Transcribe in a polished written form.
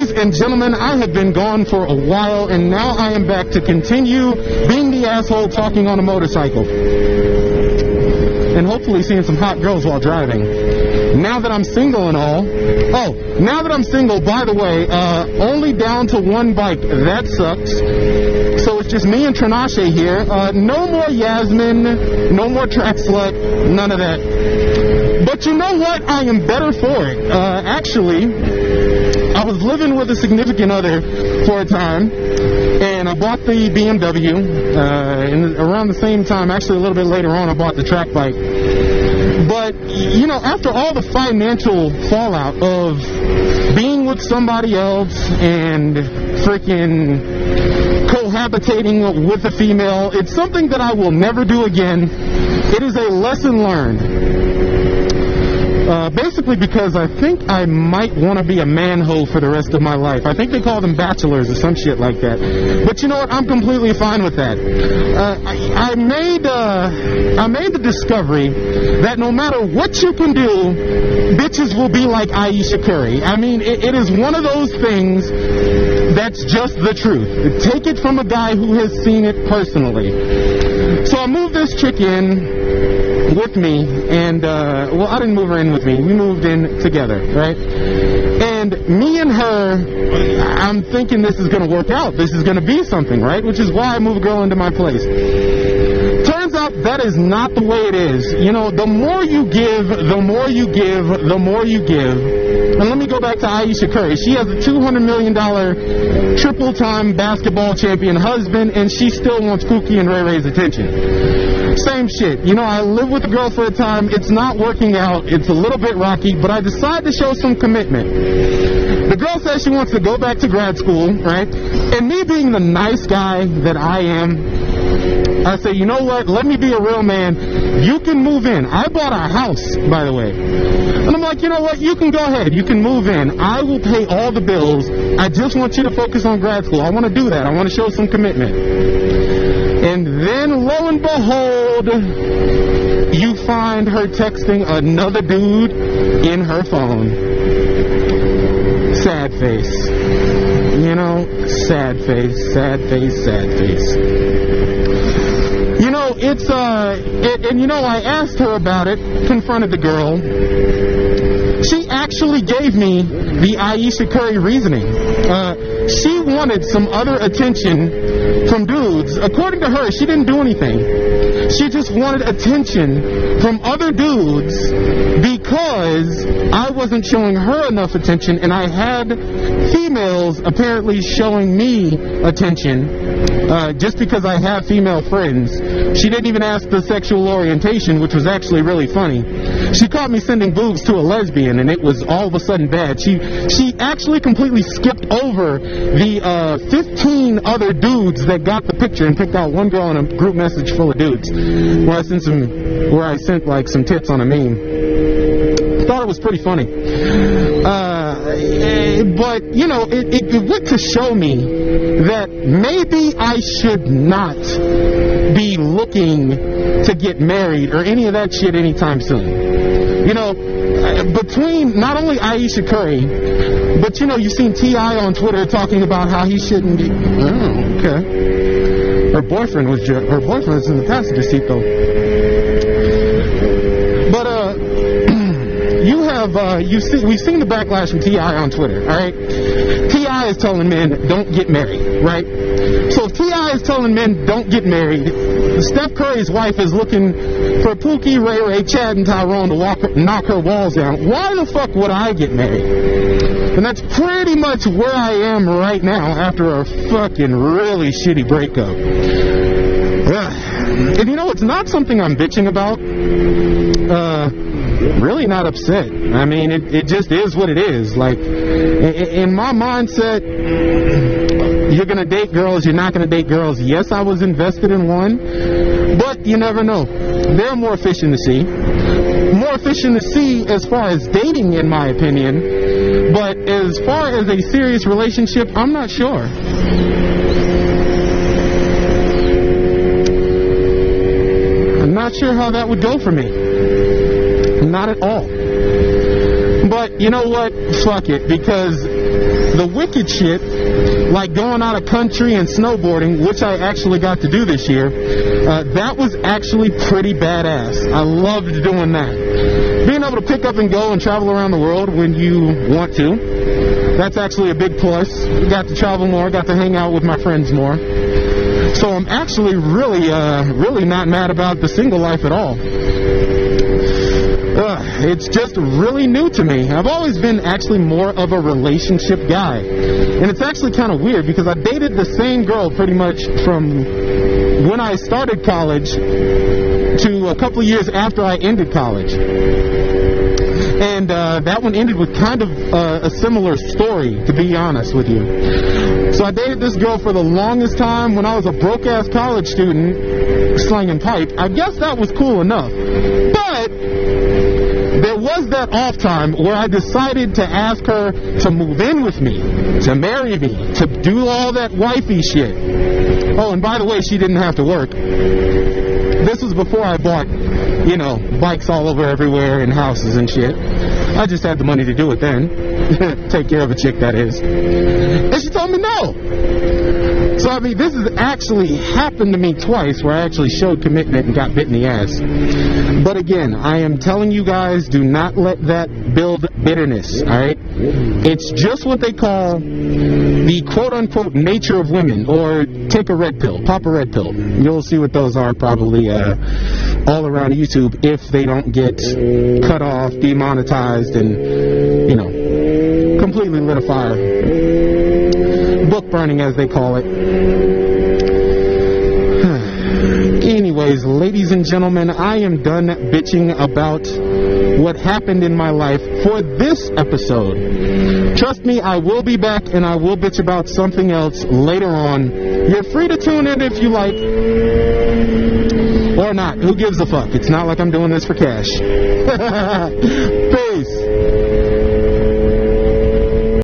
Ladies and gentlemen, I have been gone for a while, and now I am back to continue being the asshole talking on a motorcycle. And hopefully seeing some hot girls while driving. Now that I'm single and all. Oh, now that I'm single, by the way, only down to one bike. That sucks. So it's just me and Trinache here. No more Yasmin, no more track slut, none of that. But you know what? I am better for it. Actually, I was living with a significant other for a time, and I bought the BMW. Around the same time, actually a little bit later on, I bought the track bike. But, you know, after all the financial fallout of being with somebody else and freaking cohabitating with a female, it's something that I will never do again. It is a lesson learned. Basically because I think I might want to be a manhole for the rest of my life. I think they call them bachelors or some shit like that. But you know what? I'm completely fine with that. I made the discovery that no matter what you can do, bitches will be like Ayesha Curry. I mean, it is one of those things that's just the truth. Take it from a guy who has seen it personally. So I moved this chick in with me, and well, I didn't move her in with me. We moved in together, right? And me and her, I'm thinking this is going to work out. This is going to be something, right? Which is why I moved a girl into my place. Turns out that is not the way it is. You know, the more you give, the more you give, the more you give. And let me go back to Ayesha Curry. She has a $200 million triple-time basketball champion husband, and she still wants Pookie and Ray Ray's attention. Same shit. You know, I lived with a girl for a time. It's not working out. It's a little bit rocky, but I decided to show some commitment. The girl says she wants to go back to grad school, right? And me being the nice guy that I am, I say, you know what? Let me be a real man. You can move in. I bought a house, by the way. And I'm like, you know what? You can go ahead. You can move in. I will pay all the bills. I just want you to focus on grad school. I want to do that. I want to show some commitment. And then, lo and behold, you find her texting another dude in her phone. Sad face. You know, sad face, sad face, sad face. You know, it's, and you know, I asked her about it, confronted the girl. She actually gave me the Ayesha Curry reasoning. She wanted some other attention from dudes. According to her, she didn't do anything. She just wanted attention from other dudes because I wasn't showing her enough attention, and I had females apparently showing me attention just because I have female friends. She didn't even ask the sexual orientation, which was actually really funny. She caught me sending boobs to a lesbian, and it was all of a sudden bad. She actually completely skipped over the 15 other dudes that got the picture and picked out one girl in a group message full of dudes where I sent like some tits on a meme. Thought it was pretty funny. But, you know, it went to show me that maybe I should not be looking to get married or any of that shit anytime soon. You know, between not only Ayesha Curry, but, you know, you've seen T.I. on Twitter talking about how he shouldn't be... Oh, okay. Her boyfriend was in the passenger seat, though. But, we've seen the backlash from T.I. on Twitter, all right? T.I. is telling men, don't get married, right? So if T.I. is telling men, don't get married, Steph Curry's wife is looking for Pookie, Ray Ray, Chad, and Tyrone to knock her walls down. Why the fuck would I get married? And that's pretty much where I am right now after a fucking really shitty breakup. And you know, it's not something I'm bitching about. Really not upset. I mean, it just is what it is. Like, in my mindset, you're going to date girls, you're not going to date girls. Yes, I was invested in one, but you never know. There are more fish in the sea. More fish in the sea as far as dating, in my opinion. But as far as a serious relationship, I'm not sure. I'm not sure how that would go for me. Not at all. But you know what? Fuck it, because the wicked shit, like going out of country and snowboarding, which I actually got to do this year, that was actually pretty badass. I loved doing that. Being able to pick up and go and travel around the world when you want to, that's actually a big plus. Got to travel more, got to hang out with my friends more. So I'm actually really not mad about the single life at all. It's just really new to me. I've always been actually more of a relationship guy. And it's actually kind of weird because I dated the same girl pretty much from when I started college to a couple of years after I ended college. And that one ended with kind of a similar story, to be honest with you. So I dated this girl for the longest time when I was a broke-ass college student slanging pipe. I guess that was cool enough. But there was that off time where I decided to ask her to move in with me, to marry me, to do all that wifey shit. Oh, and by the way, she didn't have to work. This was before I bought, bikes all over everywhere and houses and shit. I just had the money to do it then. Take care of a chick, that is. And she told me no. So, I mean, this has actually happened to me twice where I actually showed commitment and got bit in the ass. But again, I am telling you guys, do not let that build bitterness, alright? It's just what they call the quote-unquote nature of women, or take a red pill, pop a red pill. You'll see what those are probably all around YouTube if they don't get cut off, demonetized, and, completely lit afire. Book burning, as they call it. Anyways, ladies and gentlemen, I am done bitching about what happened in my life for this episode. Trust me, I will be back and I will bitch about something else later on. You're free to tune in if you like. Or not. Who gives a fuck? It's not like I'm doing this for cash.